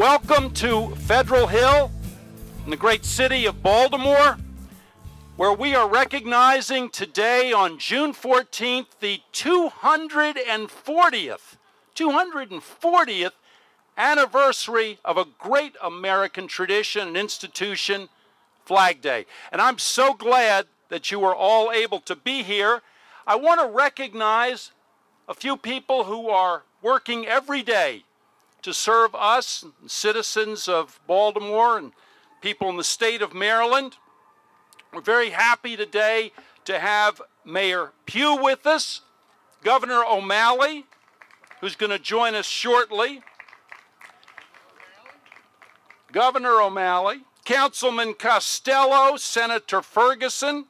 Welcome to Federal Hill in the great city of Baltimore, where we are recognizing today on June 14th the 240th anniversary of a great American tradition and institution, Flag Day. And I'm so glad that you are all able to be here. I want to recognize a few people who are working every day to serve us, citizens of Baltimore and people in the state of Maryland. We're very happy today to have Mayor Pugh with us, Governor O'Malley, who's going to join us shortly, Governor O'Malley, Councilman Costello, Senator Ferguson,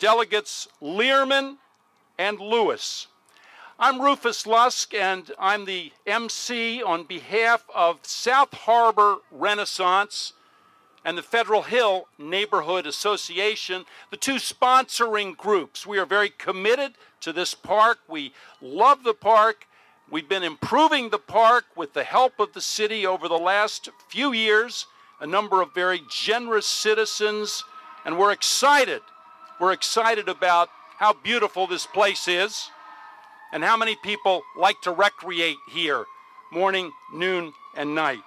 Delegates Learman and Lewis. I'm Rufus Lusk, and I'm the MC on behalf of South Harbor Renaissance and the Federal Hill Neighborhood Association, the two sponsoring groups. We are very committed to this park. We love the park. We've been improving the park with the help of the city over the last few years, a number of very generous citizens, and we're excited. We're excited about how beautiful this place is and how many people like to recreate here morning, noon, and night.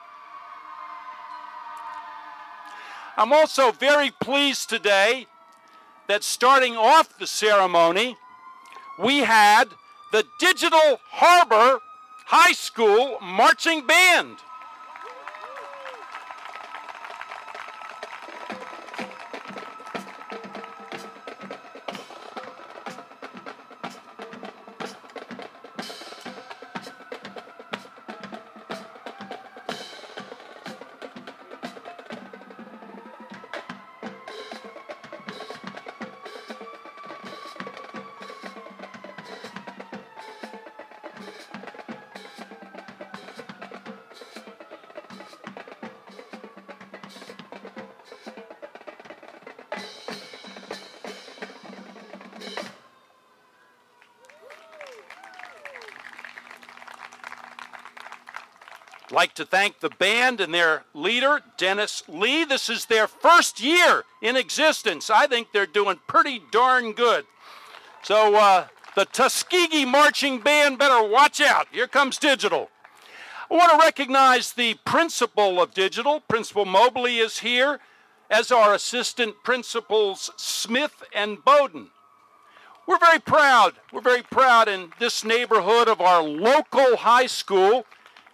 I'm also very pleased today that starting off the ceremony, we had the Digital Harbor High School Marching Band. I'd like to thank the band and their leader, Dennis Lee. This is their first year in existence. I think they're doing pretty darn good. So the Tuskegee Marching Band better watch out. Here comes Digital. I want to recognize the principal of Digital. Principal Mobley is here, as are assistant principals Smith and Bowden. We're very proud in this neighborhood of our local high school.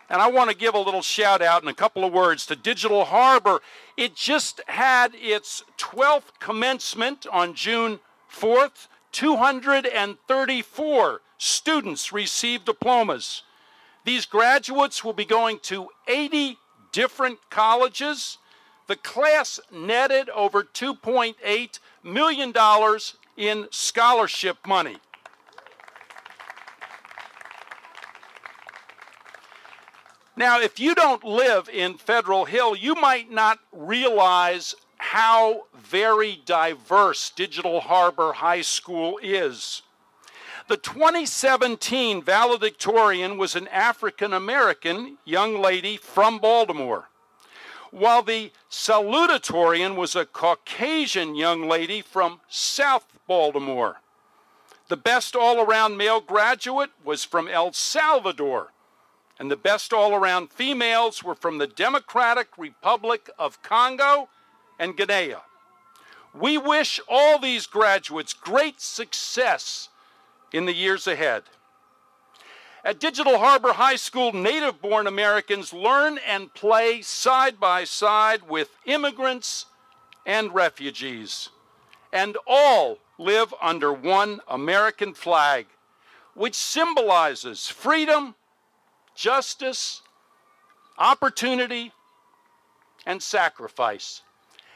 And I want to give a little shout out in a couple of words to Digital Harbor. It just had its 12th commencement on June 4th. 234 students received diplomas. These graduates will be going to 80 different colleges. The class netted over $2.8 million in scholarship money. Now, if you don't live in Federal Hill, you might not realize how very diverse Digital Harbor High School is. The 2017 valedictorian was an African-American young lady from Baltimore, while the salutatorian was a Caucasian young lady from South Baltimore. The best all-around male graduate was from El Salvador, and the best all-around females were from the Democratic Republic of Congo and Guinea. We wish all these graduates great success in the years ahead. At Digital Harbor High School, native-born Americans learn and play side by side with immigrants and refugees, and all live under one American flag, which symbolizes freedom, justice, opportunity, and sacrifice.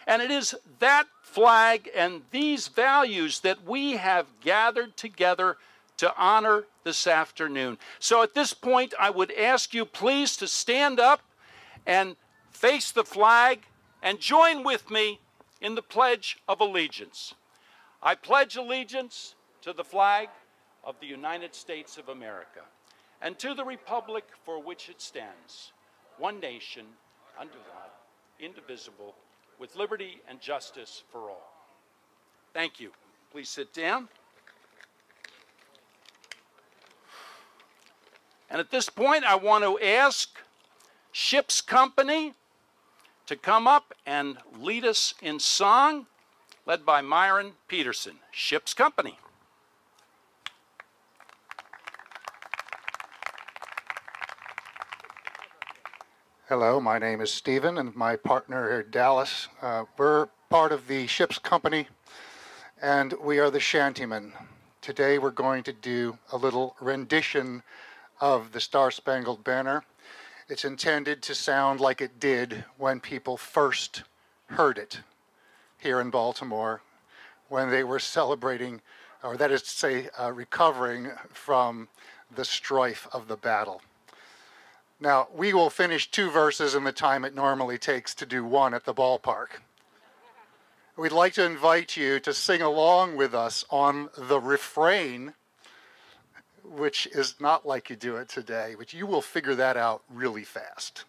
And it is that flag and these values that we have gathered together to honor this afternoon. So at this point, I would ask you please to stand up and face the flag and join with me in the Pledge of Allegiance. I pledge allegiance to the flag of the United States of America and to the republic for which it stands, one nation, under God, indivisible, with liberty and justice for all. Thank you. Please sit down. And at this point, I want to ask Ship's Company to come up and lead us in song, led by Myron Peterson. Ship's Company. Hello, my name is Stephen, and my partner here, Dallas. We're part of the Ship's Company, and we are the Shantymen. Today we're going to do a little rendition of the Star-Spangled Banner. It's intended to sound like it did when people first heard it here in Baltimore, when they were celebrating, or that is to say, recovering from the strife of the battle. Now, we will finish 2 verses in the time it normally takes to do 1 at the ballpark. We'd like to invite you to sing along with us on the refrain, which is not like you do it today, but you will figure that out really fast.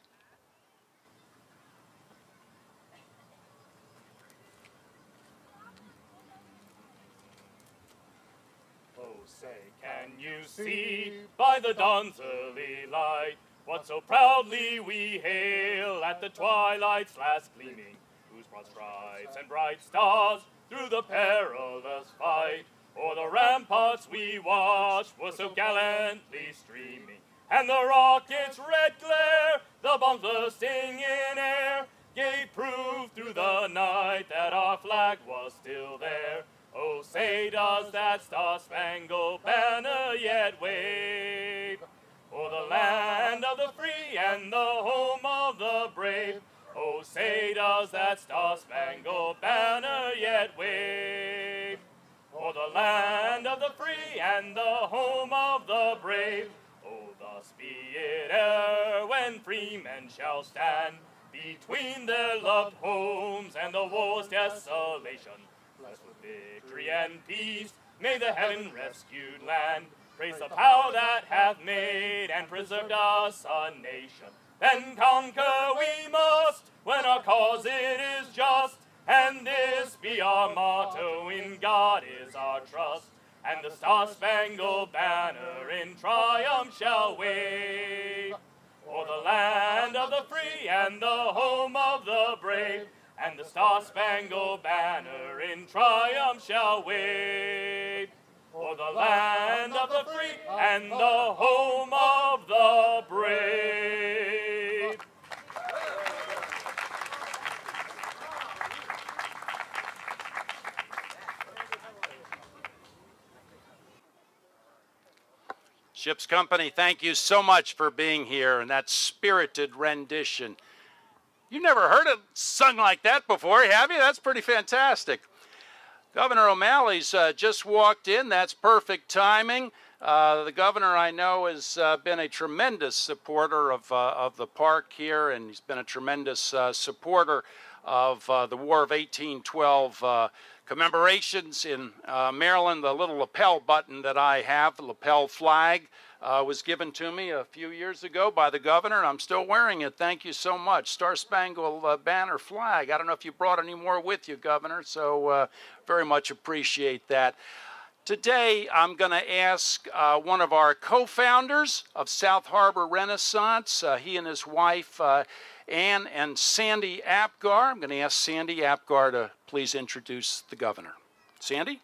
Oh, say, can you see by the dawn's early light what so proudly we hail at the twilight's last gleaming, whose broad stripes and bright stars through the perilous fight o'er the ramparts we watched were so gallantly streaming, and the rocket's red glare, the bombs bursting in air, gave proof through the night that our flag was still there. Oh, say does that star-spangled banner yet wave o'er the land of the free and the home of the brave? Oh, say does that star-spangled banner yet wave o'er the land of the free and the home of the brave? Oh, thus be it e'er when freemen shall stand between their loved homes and the war's desolation. Blessed with victory and peace, may the heaven-rescued land praise the power that hath made and preserved us a nation. Then conquer we must when our cause it is just, and this be our motto, in God is our trust. And the Star-Spangled Banner in triumph shall wave o'er the land of the free and the home of the brave. And the Star-Spangled Banner in triumph shall wave o'er the land of the free and the home of the brave. Ship's Company, thank you so much for being here and that spirited rendition. You never heard it sung like that before, have you? That's pretty fantastic. Governor O'Malley's just walked in. That's perfect timing. The governor, I know, has been a tremendous supporter of the park here, and he's been a tremendous supporter of the War of 1812 commemorations in Maryland. The little lapel button that I have, the lapel flag, was given to me a few years ago by the governor, and I'm still wearing it. Thank you so much. Star-Spangled Banner flag. I don't know if you brought any more with you, Governor, so very much appreciate that. Today, I'm going to ask one of our co-founders of South Harbor Renaissance, he and his wife, Ann and Sandy Apgar. I'm going to ask Sandy Apgar to please introduce the governor. Sandy?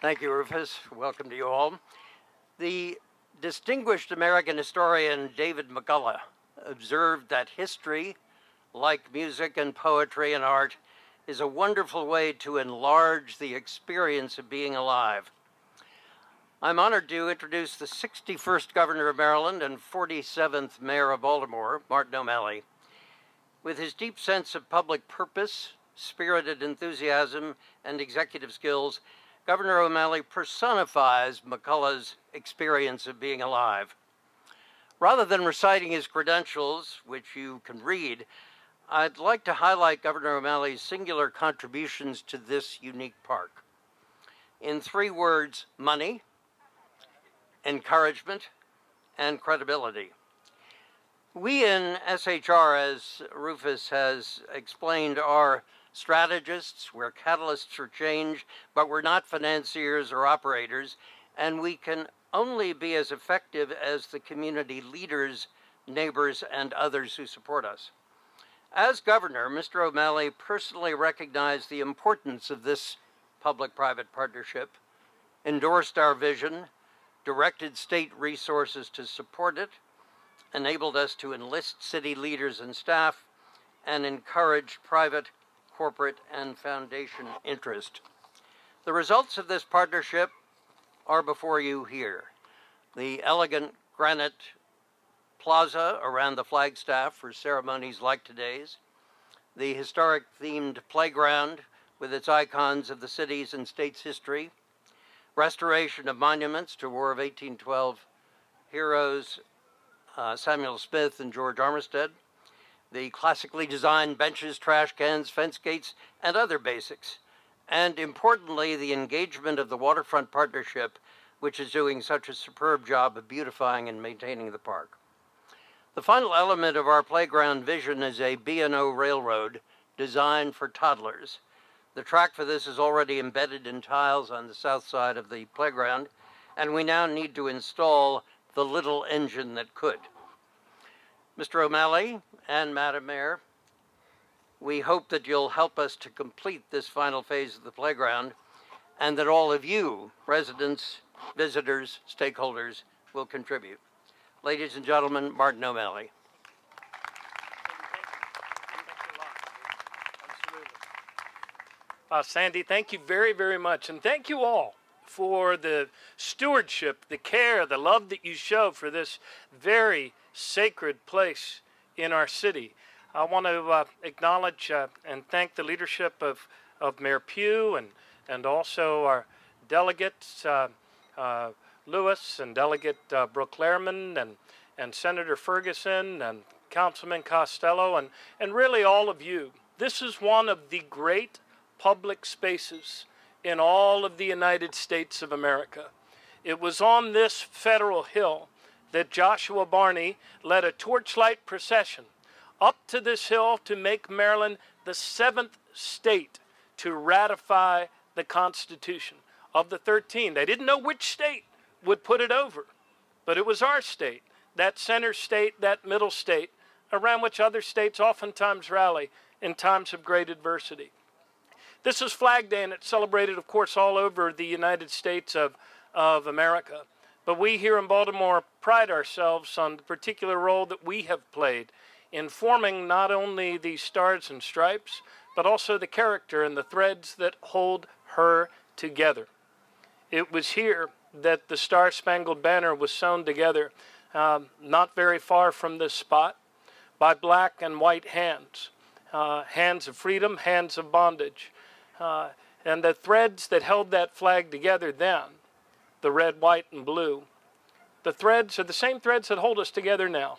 Thank you, Rufus. Welcome to you all. The distinguished American historian David McCullough observed that history, like music and poetry and art, is a wonderful way to enlarge the experience of being alive. I'm honored to introduce the 61st Governor of Maryland and 47th Mayor of Baltimore, Martin O'Malley. With his deep sense of public purpose, spirited enthusiasm, and executive skills, Governor O'Malley personifies McCullough's experience of being alive. Rather than reciting his credentials, which you can read, I'd like to highlight Governor O'Malley's singular contributions to this unique park. In 3 words, money, encouragement, and credibility. We in SHR, as Rufus has explained, are strategists, we're catalysts for change, but we're not financiers or operators, and we can only be as effective as the community leaders, neighbors, and others who support us. As governor, Mr. O'Malley personally recognized the importance of this public-private partnership, endorsed our vision, directed state resources to support it, enabled us to enlist city leaders and staff, and encouraged private, corporate, and foundation interest. The results of this partnership are before you here. The elegant granite plaza around the flagstaff for ceremonies like today's, the historic themed playground with its icons of the city's and state's history, restoration of monuments to War of 1812 heroes Samuel Smith and George Armistead, the classically designed benches, trash cans, fence gates, and other basics, and importantly, the engagement of the Waterfront Partnership, which is doing such a superb job of beautifying and maintaining the park. The final element of our playground vision is a B&O railroad designed for toddlers. The track for this is already embedded in tiles on the south side of the playground, and we now need to install the little engine that could. Mr. O'Malley and Madam Mayor, we hope that you'll help us to complete this final phase of the playground, and that all of you, residents, visitors, stakeholders, will contribute. Ladies and gentlemen, Martin O'Malley. Sandy, thank you very, very much. And thank you all for the stewardship, the care, the love that you show for this very sacred place in our city. I want to acknowledge and thank the leadership of Mayor Pugh and also our delegates, Lewis and Delegate Brooke Lehrman and Senator Ferguson and Councilman Costello and really all of you. This is one of the great public spaces in all of the United States of America. It was on this federal hill that Joshua Barney led a torchlight procession up to this hill to make Maryland the 7th state to ratify the Constitution of the 13. They didn't know which state would put it over, but it was our state, that center state, that middle state, around which other states oftentimes rally in times of great adversity. This is Flag Day, and it's celebrated, of course, all over the United States of America. But we here in Baltimore pride ourselves on the particular role that we have played in forming not only the stars and stripes, but also the character and the threads that hold her together. It was here that the Star-Spangled Banner was sewn together, not very far from this spot, by black and white hands, hands of freedom, hands of bondage. And the threads that held that flag together then, the red, white, and blue, the threads are the same threads that hold us together now.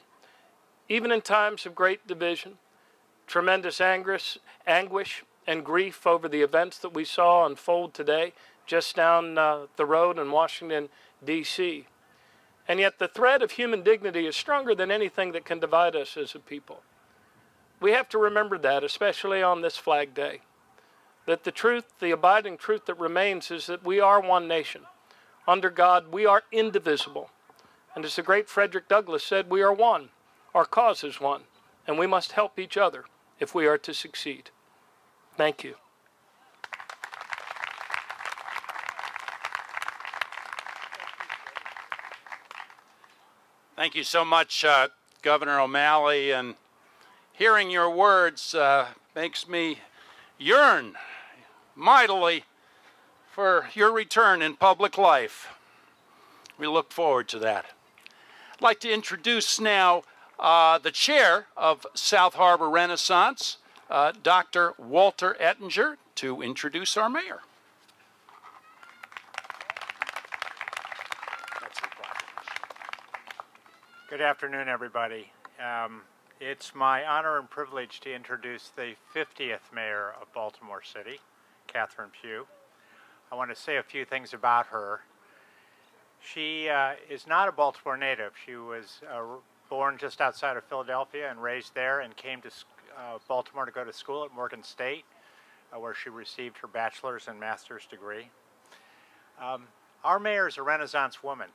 Even in times of great division, tremendous anguish and grief over the events that we saw unfold today just down the road in Washington, D.C. And yet the thread of human dignity is stronger than anything that can divide us as a people. We have to remember that, especially on this Flag Day, that the truth, the abiding truth that remains is that we are one nation. Under God, we are indivisible. And as the great Frederick Douglass said, we are one. Our cause is one. And we must help each other if we are to succeed. Thank you. Thank you so much, Governor O'Malley. And hearing your words makes me yearn mightily for your return in public life. We look forward to that. I'd like to introduce now the chair of South Harbor Renaissance, Dr. Walter Ettinger, to introduce our mayor. Good afternoon, everybody. It's my honor and privilege to introduce the 50th mayor of Baltimore City, Catherine Pugh. I want to say a few things about her. She is not a Baltimore native. She was born just outside of Philadelphia and raised there, and came to Baltimore to go to school at Morgan State, where she received her bachelor's and master's degree. Our mayor is a Renaissance woman.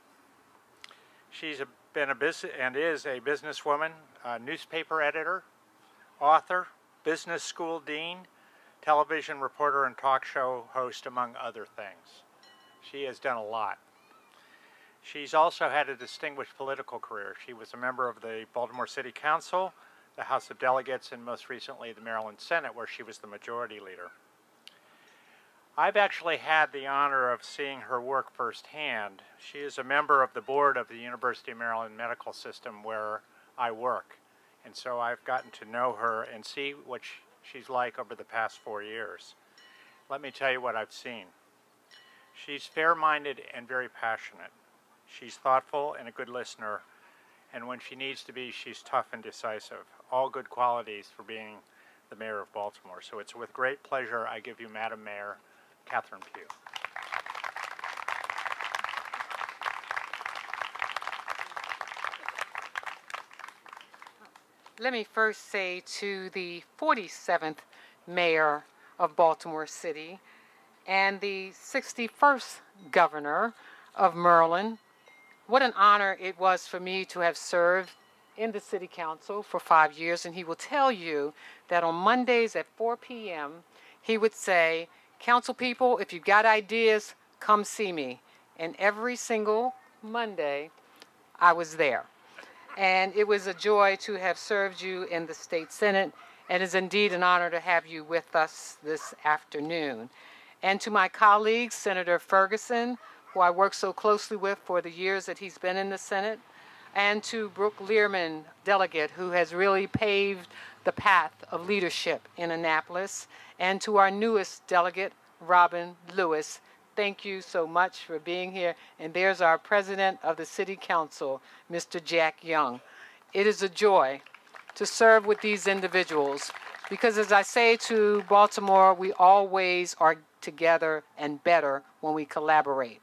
She's been a business and is a businesswoman, newspaper editor, author, business school dean, television reporter, and talk show host, among other things. She has done a lot. She's also had a distinguished political career. She was a member of the Baltimore City Council, the House of Delegates, and most recently the Maryland Senate, where she was the majority leader. I've actually had the honor of seeing her work firsthand. She is a member of the board of the University of Maryland Medical System, where I work. And so I've gotten to know her and see what she's like over the past 4 years. Let me tell you what I've seen. She's fair-minded and very passionate. She's thoughtful and a good listener, and when she needs to be, she's tough and decisive. All good qualities for being the mayor of Baltimore. So it's with great pleasure I give you Madam Mayor Catherine Pugh. Let me first say to the 47th mayor of Baltimore City and the 61st governor of Maryland, what an honor it was for me to have served in the city council for 5 years. And he will tell you that on Mondays at 4 p.m., he would say, "Council people, if you've got ideas, come see me." And every single Monday, I was there. And it was a joy to have served you in the state senate, and it's indeed an honor to have you with us this afternoon. And to my colleague, Senator Ferguson, who I worked so closely with for the years that he's been in the Senate, and to Brooke Learman, delegate, who has really paved the path of leadership in Annapolis, and to our newest delegate, Robin Lewis. Thank you so much for being here. And there's our president of the City Council, Mr. Jack Young. It is a joy to serve with these individuals because, as I say to Baltimore, we always are together and better when we collaborate.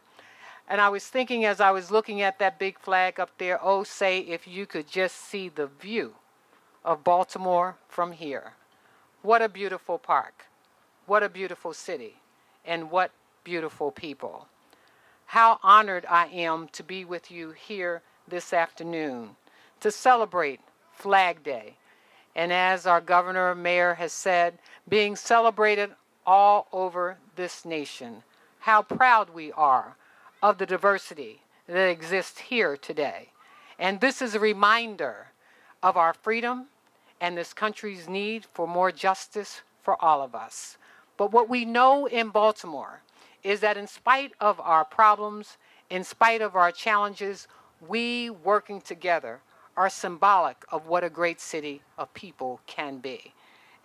And I was thinking as I was looking at that big flag up there, oh, say if you could just see the view of Baltimore from here. What a beautiful park. What a beautiful city. And what beautiful people. How honored I am to be with you here this afternoon to celebrate Flag Day. And as our governor, mayor has said, being celebrated all over this nation. How proud we are of the diversity that exists here today. And this is a reminder of our freedom and this country's need for more justice for all of us. But what we know in Baltimore is that in spite of our problems, in spite of our challenges, we working together are symbolic of what a great city of people can be.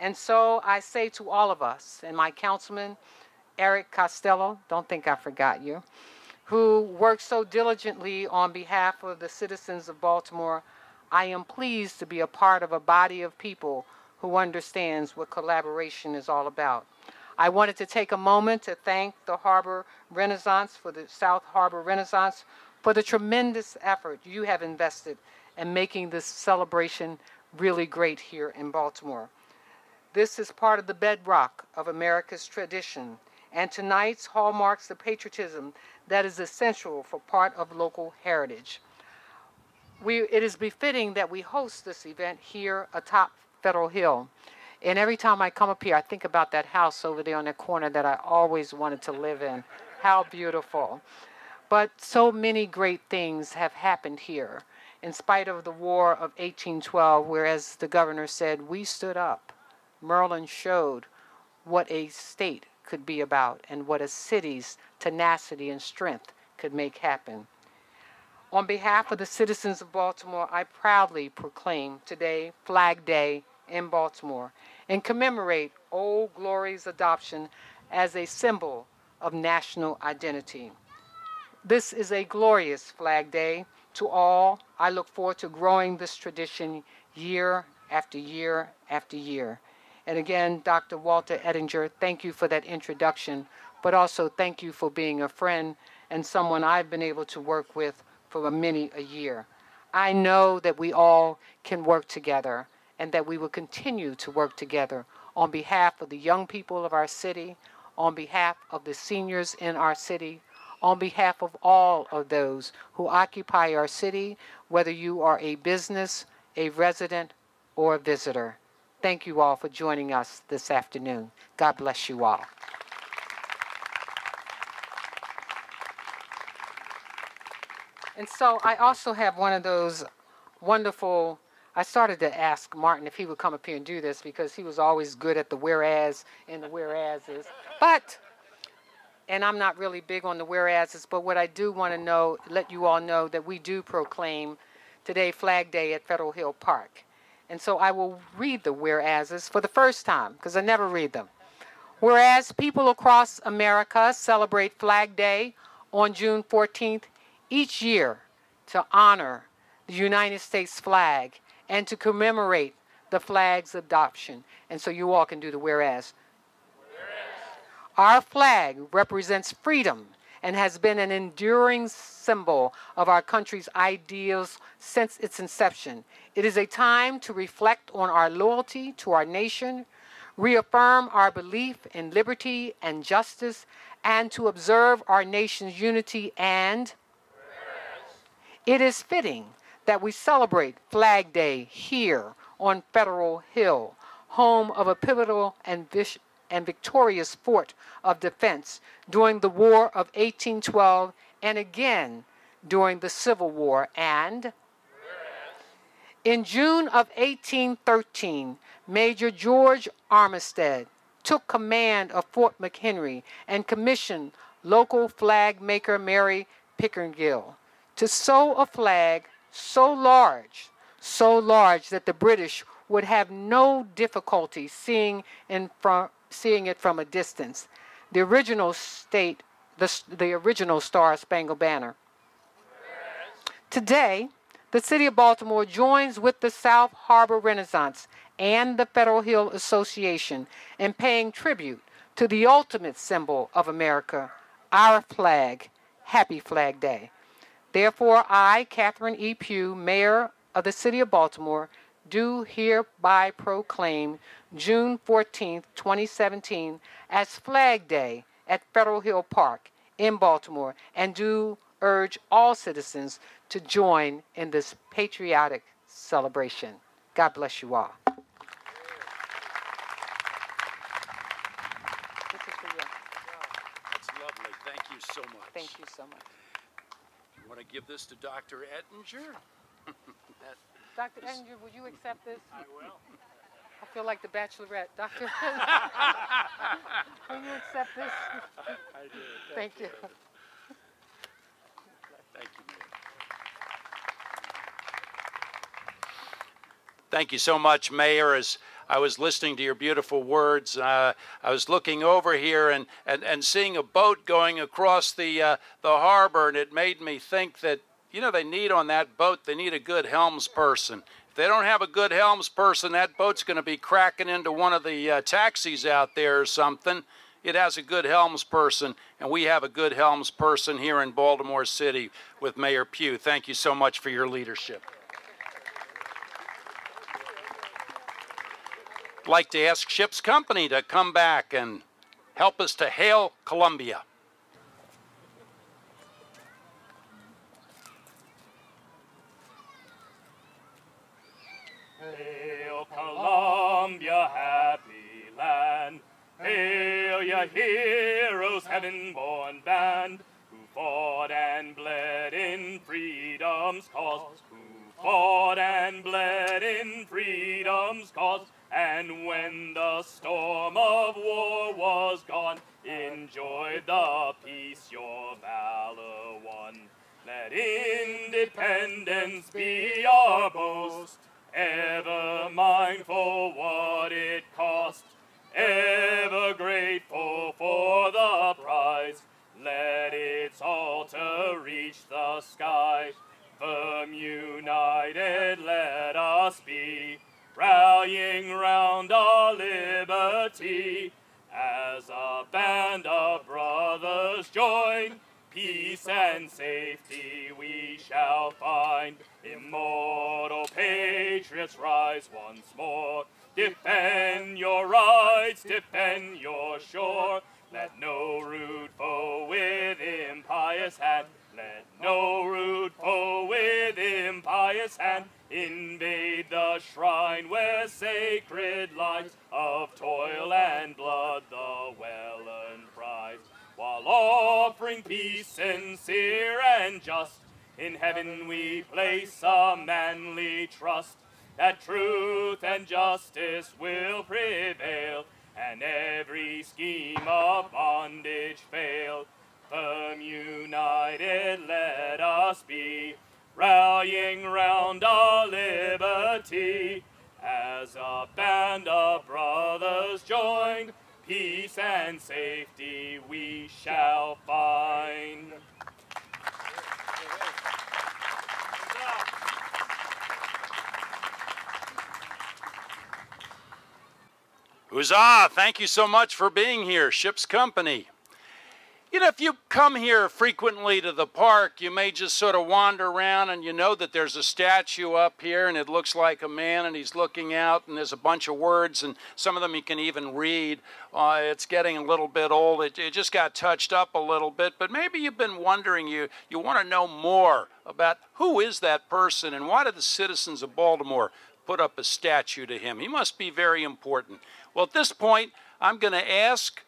And so I say to all of us, and my councilman, Eric Costello, don't think I forgot you, who worked so diligently on behalf of the citizens of Baltimore, I am pleased to be a part of a body of people who understands what collaboration is all about. I wanted to take a moment to thank the Harbor Renaissance, for the South Harbor Renaissance, for the tremendous effort you have invested in making this celebration really great here in Baltimore. This is part of the bedrock of America's tradition, and tonight's hallmarks the patriotism that is essential for part of local heritage. It is befitting that we host this event here atop Federal Hill. And every time I come up here, I think about that house over there on that corner that I always wanted to live in. How beautiful. But so many great things have happened here, in spite of the War of 1812, where, as the governor said, we stood up. Maryland showed what a state could be about and what a city's tenacity and strength could make happen. On behalf of the citizens of Baltimore, I proudly proclaim today Flag Day in Baltimore and commemorate Old Glory's adoption as a symbol of national identity. This is a glorious Flag Day to all. I look forward to growing this tradition year after year after year. And again, Dr. Walter Ettinger, thank you for that introduction, but also thank you for being a friend and someone I've been able to work with for many a year. I know that we all can work together and that we will continue to work together on behalf of the young people of our city, on behalf of the seniors in our city, on behalf of all of those who occupy our city, whether you are a business, a resident, or a visitor. Thank you all for joining us this afternoon. God bless you all. And so I also have one of those wonderful, I started to ask Martin if he would come up here and do this because he was always good at the whereas and the whereases. And I'm not really big on the whereases, but what I do want to know, let you all know that we do proclaim today Flag Day at Federal Hill Park. And so I will read the whereases for the first time because I never read them. Whereas people across America celebrate Flag Day on June 14th each year to honor the United States flag and to commemorate the flag's adoption. And so you all can do the whereas. Our flag represents freedom and has been an enduring symbol of our country's ideals since its inception. It is a time to reflect on our loyalty to our nation, reaffirm our belief in liberty and justice, and to observe our nation's unity. And it is fitting that we celebrate Flag Day here on Federal Hill, home of a pivotal and victorious fort of defense during the War of 1812 and again during the Civil War. And in June of 1813, Major George Armistead took command of Fort McHenry and commissioned local flag maker Mary Pickeringgill to sew a flag so large that the British would have no difficulty seeing it from a distance. The original Star Spangled Banner. Today, the City of Baltimore joins with the South Harbor Renaissance and the Federal Hill Association in paying tribute to the ultimate symbol of America, our flag. Happy Flag Day. Therefore, I, Catherine E. Pugh, Mayor of the City of Baltimore, do hereby proclaim June 14th, 2017 as Flag Day at Federal Hill Park in Baltimore, and do urge all citizens to join in this patriotic celebration. God bless you all. This is for you. That's lovely. Thank you so much. Thank you so much. You want to give this to Dr. Ettinger? Dr. Ettinger, would you accept this? I will. I feel like the Bachelorette. Doctor, will you accept this? I do. Thank you. Thank you, Mayor. Thank you so much, Mayor. As I was listening to your beautiful words, I was looking over here and seeing a boat going across the harbor, and it made me think that, you know, they need on that boat, they need a good helmsperson. If they don't have a good helmsperson, that boat's going to be cracking into one of the taxis out there or something. It has a good helmsperson, and we have a good helmsperson here in Baltimore City with Mayor Pugh. Thank you so much for your leadership. I'd like to ask Ship's Company to come back and help us to hail Columbia. Hail Columbia, happy land. Hail, ye heroes, heaven-born band, who fought and bled in freedom's cause, who fought and bled in freedom's cause. And when the storm of war was gone, enjoyed the peace your valor won. Let independence be our boast, ever mindful what it cost, ever grateful for the prize. Let its altar reach the sky. Firm united let us be, rallying round our liberty. As a band of brothers join, peace and safety we shall find. Immortal patriots, rise once more. Defend your rights, defend your shore. Let no rude foe with impious hand, let no rude foe with impious hand invade the shrine where sacred lives of toil and blood the well-earned prize. While offering peace sincere and just, in heaven we place a manly trust, that truth and justice will prevail, and every scheme of bondage fail. Firm united let us be, rallying round our liberty, as a band of brothers joined, peace and safety we shall find. Huzzah! Thank you so much for being here, Ship's Company. You know, if you come here frequently to the park, you may just sort of wander around and you know that there's a statue up here and it looks like a man and he's looking out and there's a bunch of words and some of them you can even read. It's getting a little bit old. It just got touched up a little bit, but maybe you've been wondering, you want to know more about who is that person and why did the citizens of Baltimore put up a statue to him? He must be very important. Well, at this point, I'm going to ask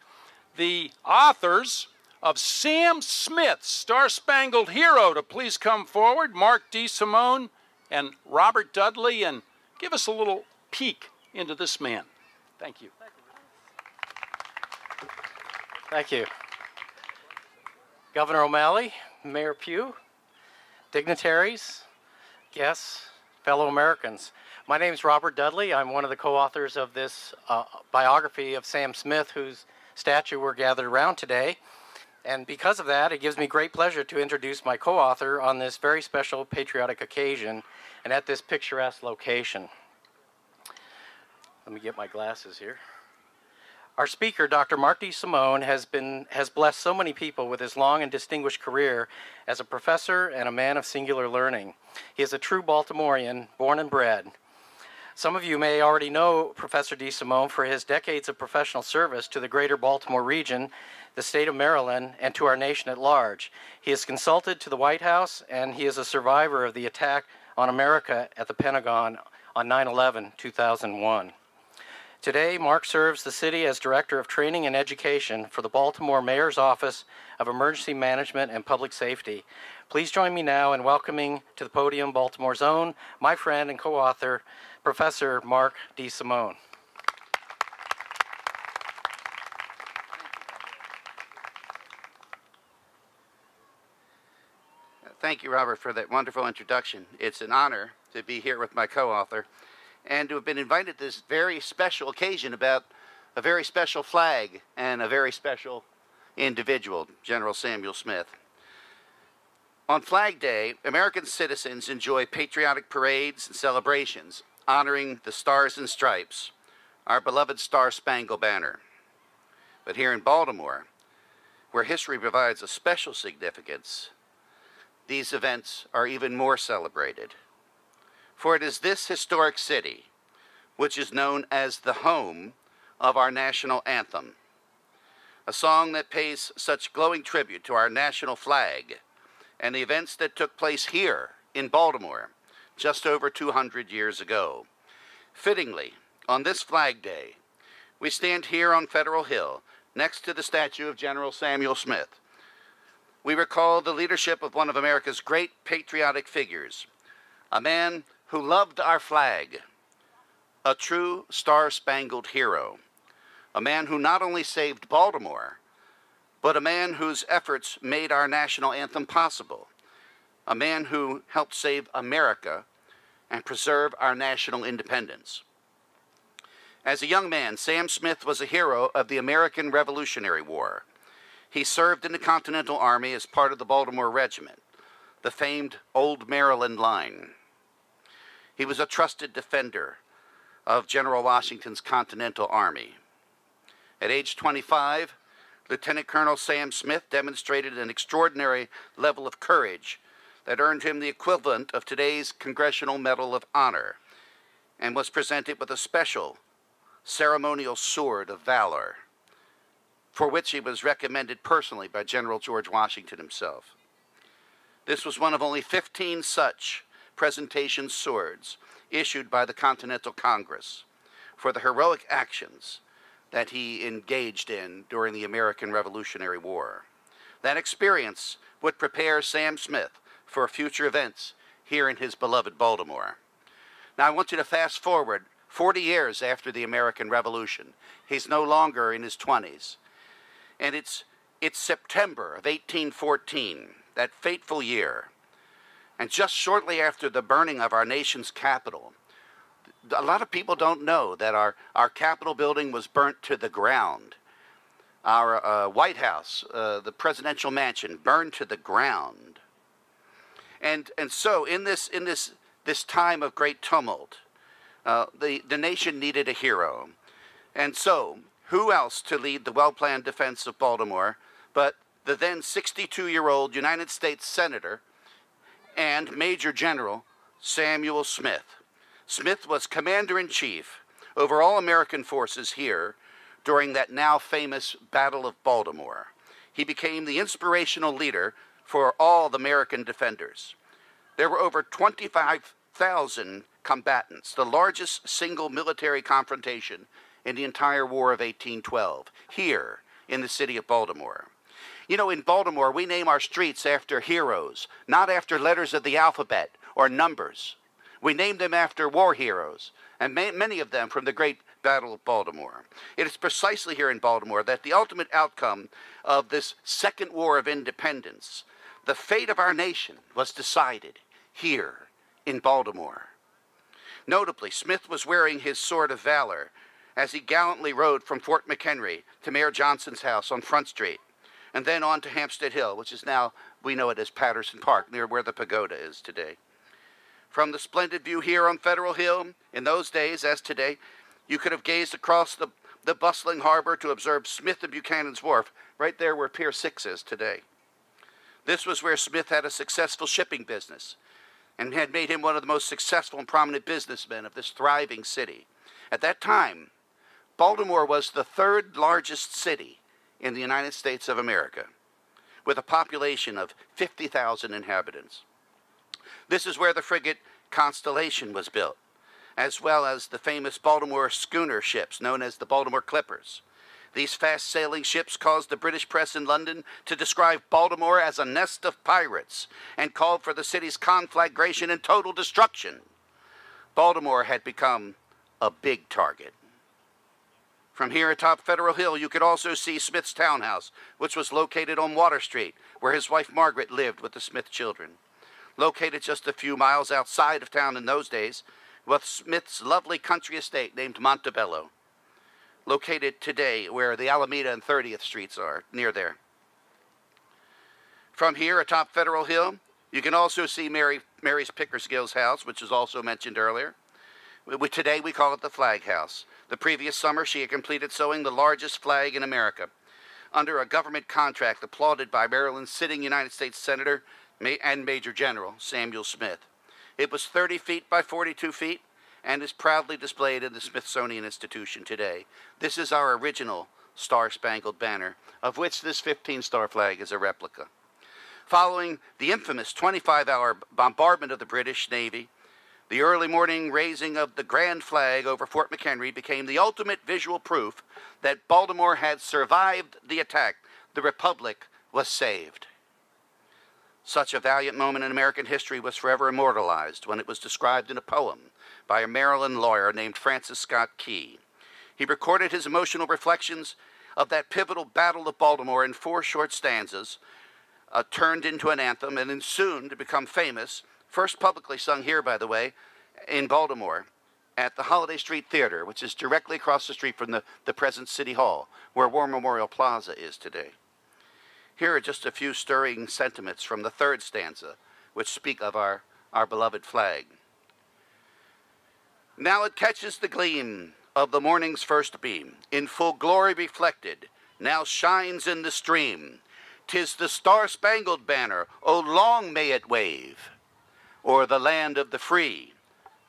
the authors of Sam Smith's Star-Spangled Hero to please come forward, Mark D. Simone and Robert Dudley, and give us a little peek into this man. Thank you. Thank you. Governor O'Malley, Mayor Pugh, dignitaries, guests, fellow Americans. My name is Robert Dudley. I'm one of the co-authors of this biography of Sam Smith, whose statue we're gathered around today. And because of that, it gives me great pleasure to introduce my co-author on this very special patriotic occasion and at this picturesque location. Let me get my glasses here. Our speaker, Dr. Mark D. Simone, has blessed so many people with his long and distinguished career as a professor and a man of singular learning. He is a true Baltimorean, born and bred. Some of you may already know Professor D. Simone for his decades of professional service to the greater Baltimore region, the state of Maryland, and to our nation at large. He has consulted to the White House, and he is a survivor of the attack on America at the Pentagon on 9/11/2001. Today, Mark serves the city as Director of Training and Education for the Baltimore Mayor's Office of Emergency Management and Public Safety. Please join me now in welcoming to the podium Baltimore's own, my friend and co-author, Professor Mark D. Simone. Thank you, Robert, for that wonderful introduction. It's an honor to be here with my co-author and to have been invited to this very special occasion about a very special flag and a very special individual, General Samuel Smith. On Flag Day, American citizens enjoy patriotic parades and celebrations honoring the Stars and Stripes, our beloved Star-Spangled Banner. But here in Baltimore, where history provides a special significance, these events are even more celebrated. For it is this historic city, which is known as the home of our national anthem, a song that pays such glowing tribute to our national flag and the events that took place here in Baltimore just over 200 years ago. Fittingly, on this Flag Day, we stand here on Federal Hill next to the statue of General Samuel Smith. We recall the leadership of one of America's great patriotic figures, a man who loved our flag, a true star-spangled hero, a man who not only saved Baltimore, but a man whose efforts made our national anthem possible, a man who helped save America and preserve our national independence. As a young man, Sam Smith was a hero of the American Revolutionary War. He served in the Continental Army as part of the Baltimore Regiment, the famed Old Maryland Line. He was a trusted defender of General Washington's Continental Army. At age 25, Lieutenant Colonel Sam Smith demonstrated an extraordinary level of courage that earned him the equivalent of today's Congressional Medal of Honor, and was presented with a special ceremonial Sword of Valor, for which he was recommended personally by General George Washington himself. This was one of only 15 such presentation swords issued by the Continental Congress for the heroic actions that he engaged in during the American Revolutionary War. That experience would prepare Sam Smith for future events here in his beloved Baltimore. Now I want you to fast forward 40 years after the American Revolution. He's no longer in his 20s. And it's September of 1814, that fateful year. And just shortly after the burning of our nation's capital, a lot of people don't know that our Capitol building was burnt to the ground. Our White House, the presidential mansion, burned to the ground. And so in this time of great tumult, the nation needed a hero. And so, who else to lead the well-planned defense of Baltimore but the then 62-year-old United States Senator and Major General Samuel Smith. Smith was Commander-in-Chief over all American forces here during that now famous Battle of Baltimore. He became the inspirational leader for all the American defenders. There were over 25,000 combatants, the largest single military confrontation in the entire War of 1812, here in the city of Baltimore. You know, in Baltimore, we name our streets after heroes, not after letters of the alphabet or numbers. We name them after war heroes, and many of them from the great Battle of Baltimore. It is precisely here in Baltimore that the ultimate outcome of this Second War of Independence, the fate of our nation, was decided here in Baltimore. Notably, Smith was wearing his Sword of Valor as he gallantly rode from Fort McHenry to Mayor Johnson's house on Front Street, and then on to Hampstead Hill, which is now, we know it as Patterson Park, near where the pagoda is today. From the splendid view here on Federal Hill, in those days, as today, you could have gazed across the bustling harbor to observe Smith and Buchanan's Wharf, right there where Pier 6 is today. This was where Smith had a successful shipping business, and had made him one of the most successful and prominent businessmen of this thriving city. At that time, Baltimore was the third largest city in the United States of America, with a population of 50,000 inhabitants. This is where the frigate Constellation was built, as well as the famous Baltimore schooner ships known as the Baltimore Clippers. These fast-sailing ships caused the British press in London to describe Baltimore as a nest of pirates and called for the city's conflagration and total destruction. Baltimore had become a big target. From here atop Federal Hill, you could also see Smith's townhouse, which was located on Water Street, where his wife Margaret lived with the Smith children. Located just a few miles outside of town in those days was Smith's lovely country estate named Montebello, located today where the Alameda and 30th Streets are, near there. From here atop Federal Hill, you can also see Mary's Pickersgill's house, which was also mentioned earlier. Today we call it the Flag House. The previous summer, she had completed sewing the largest flag in America under a government contract applauded by Maryland's sitting United States Senator and Major General Samuel Smith. It was 30 feet by 42 feet and is proudly displayed in the Smithsonian Institution today. This is our original Star-Spangled Banner, of which this 15-star flag is a replica. Following the infamous 25-hour bombardment of the British Navy, the early morning raising of the grand flag over Fort McHenry became the ultimate visual proof that Baltimore had survived the attack. The Republic was saved. Such a valiant moment in American history was forever immortalized when it was described in a poem by a Maryland lawyer named Francis Scott Key. He recorded his emotional reflections of that pivotal Battle of Baltimore in 4 short stanzas, turned into an anthem, and then soon to become famous, first publicly sung here, by the way, in Baltimore, at the Holiday Street Theater, which is directly across the street from the present City Hall, where War Memorial Plaza is today. Here are just a few stirring sentiments from the 3rd stanza, which speak of our beloved flag. Now it catches the gleam of the morning's first beam, in full glory reflected, now shines in the stream. 'Tis the star-spangled banner, oh long may it wave, o'er the land of the free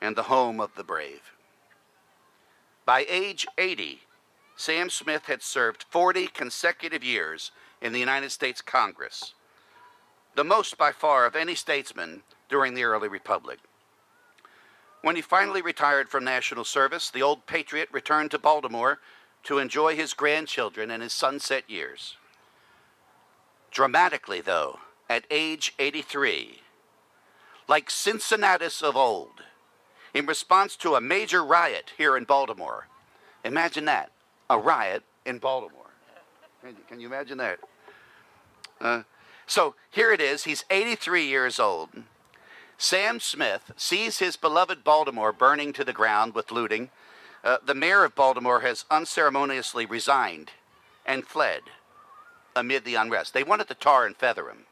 and the home of the brave. By age 80, Sam Smith had served 40 consecutive years in the United States Congress, the most by far of any statesman during the early republic. When he finally retired from national service, the old patriot returned to Baltimore to enjoy his grandchildren and his sunset years. Dramatically, though, at age 83, like Cincinnatus of old, in response to a major riot here in Baltimore. Imagine that, a riot in Baltimore. Can you imagine that? So here it is, he's 83 years old. Sam Smith sees his beloved Baltimore burning to the ground with looting. The mayor of Baltimore has unceremoniously resigned and fled amid the unrest. They wanted to tar and feather him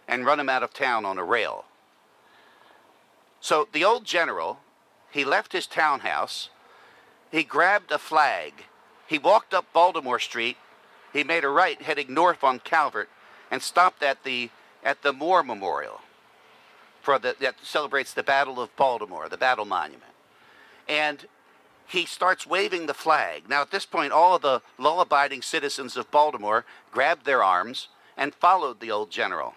and run him out of town on a rail. So the old general, he left his townhouse, he grabbed a flag, he walked up Baltimore Street, he made a right heading north on Calvert, and stopped at the Moore Memorial that celebrates the Battle of Baltimore, the Battle Monument. And he starts waving the flag. Now, at this point, all of the law-abiding citizens of Baltimore grabbed their arms and followed the old general.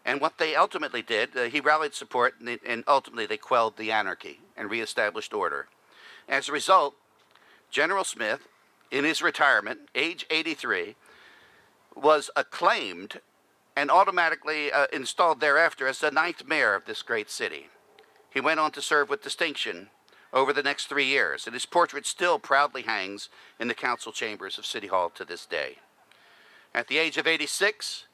And what they ultimately did, he rallied support, and ultimately they quelled the anarchy and reestablished order. As a result, General Smith, in his retirement, age 83, was acclaimed and automatically installed thereafter as the 9th mayor of this great city. He went on to serve with distinction over the next 3 years, and his portrait still proudly hangs in the council chambers of City Hall to this day. At the age of 86,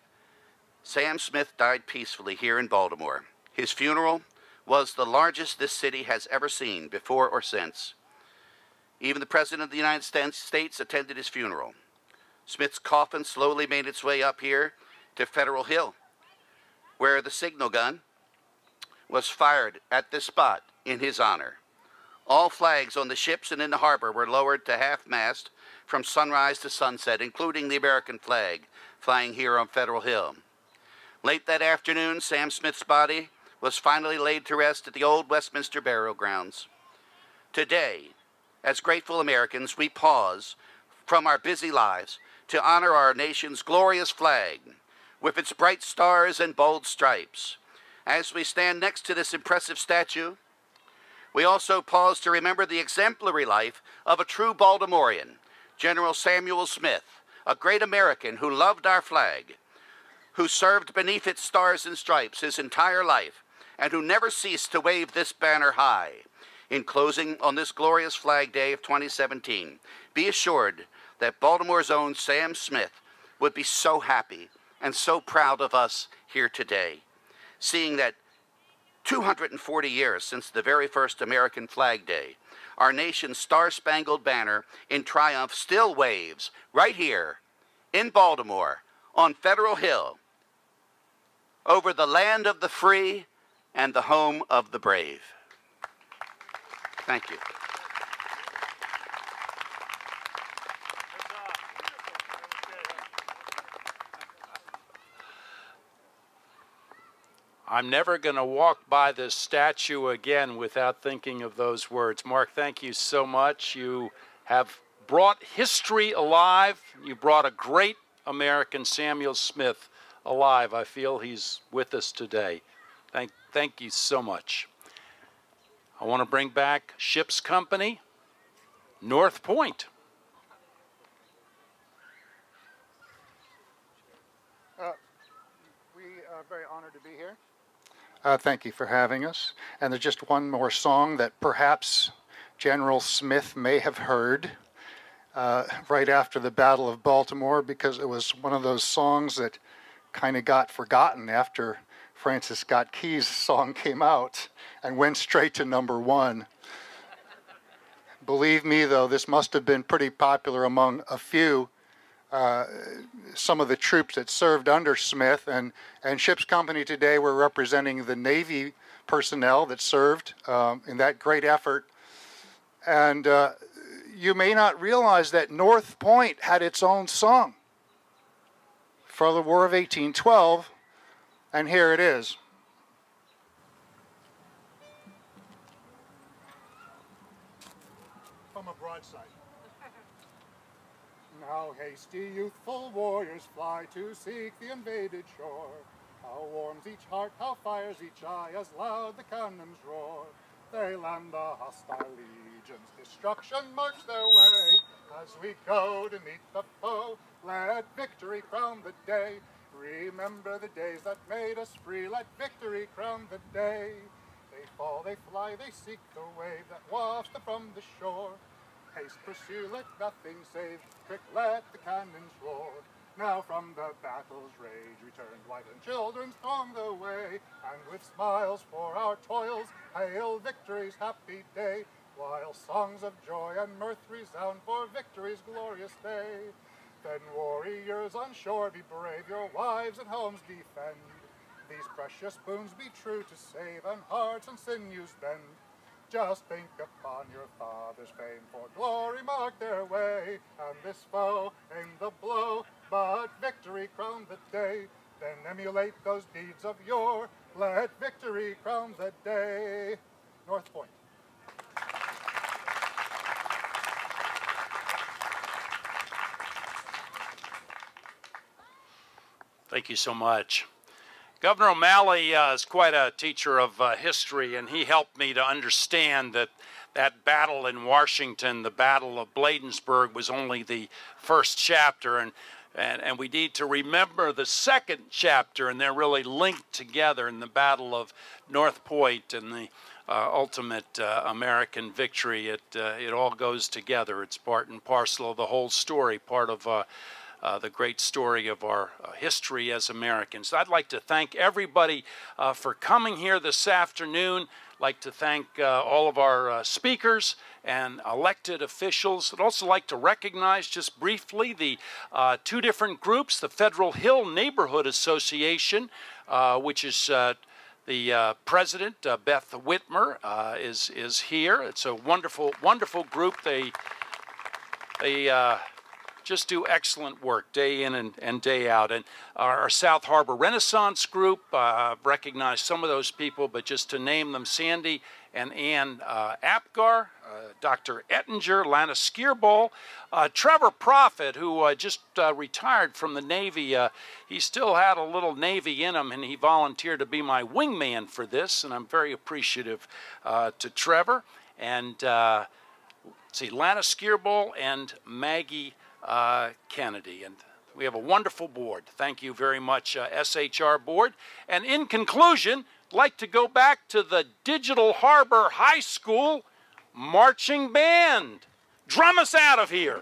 Sam Smith died peacefully here in Baltimore. His funeral was the largest this city has ever seen before or since. Even the President of the United States attended his funeral. Smith's coffin slowly made its way up here to Federal Hill, where the signal gun was fired at this spot in his honor. All flags on the ships and in the harbor were lowered to half-mast from sunrise to sunset, including the American flag flying here on Federal Hill. Late that afternoon, Sam Smith's body was finally laid to rest at the old Westminster Burial Grounds. Today, as grateful Americans, we pause from our busy lives to honor our nation's glorious flag with its bright stars and bold stripes. As we stand next to this impressive statue, we also pause to remember the exemplary life of a true Baltimorean, General Samuel Smith, a great American who loved our flag, who served beneath its stars and stripes his entire life, and who never ceased to wave this banner high. In closing on this glorious Flag Day of 2017, be assured that Baltimore's own Sam Smith would be so happy and so proud of us here today, seeing that 240 years since the very first American Flag Day, our nation's star-spangled banner in triumph still waves right here in Baltimore on Federal Hill over the land of the free and the home of the brave. Thank you. I'm never going to walk by this statue again without thinking of those words. Mark, thank you so much. You have brought history alive. You brought a great American, Samuel Smith, alive. I feel he's with us today. Thank you so much. I want to bring back Ship's Company, North Point. We are very honored to be here. Thank you for having us. And there's just one more song that perhaps General Smith may have heard right after the Battle of Baltimore, because it was one of those songs that kind of got forgotten after Francis Scott Key's song came out and went straight to #1. Believe me, though, this must have been pretty popular among a few, some of the troops that served under Smith. And Ship's Company today, we're representing the Navy personnel that served in that great effort. And you may not realize that North Point had its own song. for the War of 1812, and here it is. From a broadside. Now hasty youthful warriors fly to seek the invaded shore. How warms each heart, how fires each eye, as loud the cannons roar. They land the hostile legions, destruction marks their way. As we go to meet the foe, let victory crown the day. Remember the days that made us free, let victory crown the day. They fall, they fly, they seek the wave that wafts them from the shore. Haste, pursue, let nothing save, quick let the cannons roar. Now from the battle's rage returned, wife and children throng the way, and with smiles for our toils hail victory's happy day, while songs of joy and mirth resound for victory's glorious day. Then warriors on shore be brave, your wives and homes defend. These precious boons be true to save, and hearts and sinews bend. Just think upon your father's fame, for glory mark their way, and this foe aim the blow, but victory crown the day. Then emulate those deeds of yore, let victory crown the day. North Point. Thank you so much. Governor O'Malley is quite a teacher of history, and he helped me to understand that that battle in Washington, the Battle of Bladensburg, was only the first chapter, and we need to remember the second chapter, and they're really linked together in the Battle of North Point and the ultimate American victory. It all goes together. It's part and parcel of the whole story, part of the great story of our history as Americans. I'd like to thank everybody for coming here this afternoon. I'd like to thank all of our speakers and elected officials. I'd also like to recognize just briefly the two different groups, the Federal Hill Neighborhood Association, which is the president, Beth Whitmer, is here. It's a wonderful, wonderful group. They just do excellent work day in and day out. And our South Harbor Renaissance group, recognize some of those people, but just to name them, Sandy and Ann Apgar, Dr. Ettinger, Lana Skierball, Trevor Prophet, who just retired from the Navy. He still had a little Navy in him, and he volunteered to be my wingman for this, and I'm very appreciative to Trevor. And see, Lana Skierball and Maggie Kennedy, and we have a wonderful board. Thank you very much, SHR board. And in conclusion, I'd like to go back to the Digital Harbor High School marching band. Drum us out of here.